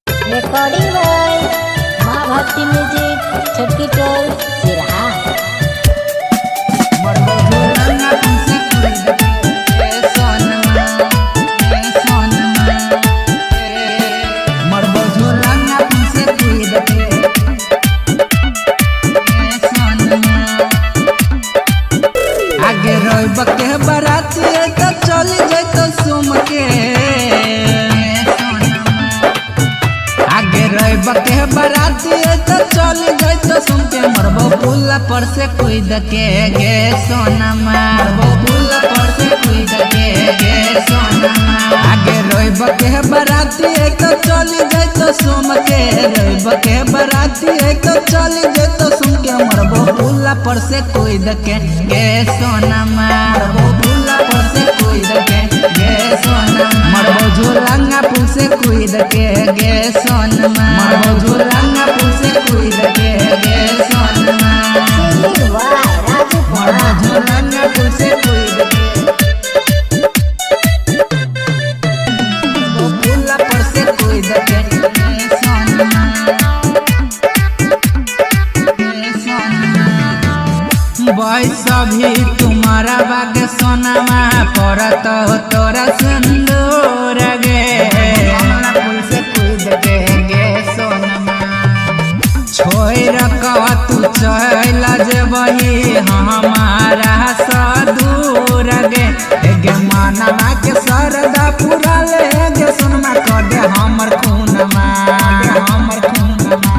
Recording by माँ भक्ति music छटकी toll Siraha. आगे रोब के बराती तो चली जाए तो सुम के आगे रोब के बराती तो चली जाए तो सुम के मरबो पुला पर से कोई दके गे सोनमा मरबो पुला पर से कोई दके गे सोनमा आगे रोब के बराती तो चली जाए तो सुम के रोब के बराती तो चली जाए तो सुम के मरबो पुला पर से कोई दके गे सोनमा मरबो पुला पर से कोई दके गे सोनमा मरबो झूलंगा पुल से कोई दके गे सोनमा मरबो झूलंगा पुल से कोई दके गे सोनमा मरबो झूलंगा पुल से कोई दके मरबो पुला पर से कोई दके गे सोनमा बॉयस भी तुम्हारा बाग सोनामा परत हो तोरा सिंदूर गे फूल से कूद के गे सोनमा छोड़ कह तू चला जेबही हमारा सदूर गे गे मानमा के सरदा पूरा ले गे सोनमा कदे हमर खूनमा हमर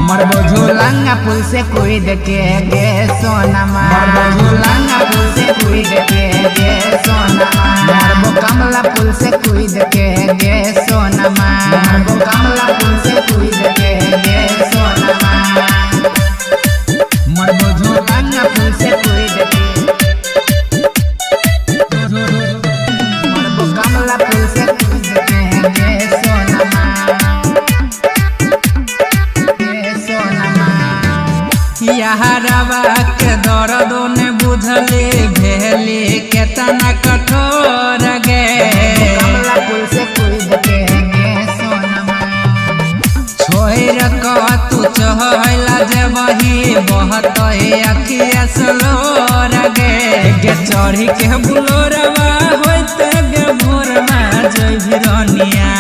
मरबो झूलंगा पुल से कोई दके गे सोनमा मरबो झूलंगा पुल से कोई दके गे सोनमा मरबो कमला पुल से कोई दके गे सोनमा मरबो कमला पुल से कोई दके गे सोनमा मरबो झूलंगा पुल से कोई दके मरबो कमला पुल से कोई दके गे सोनमा यारवा के दर्द ने बुझले भेली केतना कठोर गे कमला पुल से कोई दके गे सोनमा छोड़ कह तू चहला जेबही बहत अखिया सलोर गे गे चढ़ी के बुलोरवा होते गे भोरमा जय भिरनिया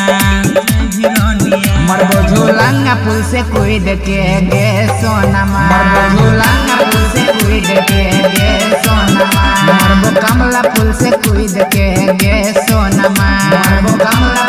मरबो झूलंगा पुल से कोई दके गे सोनमा मरबो झूलंगा पुल से कोई दके गे सोनमा मरबो कमला पुल से कोई दके गे सोनमा मरबो कमला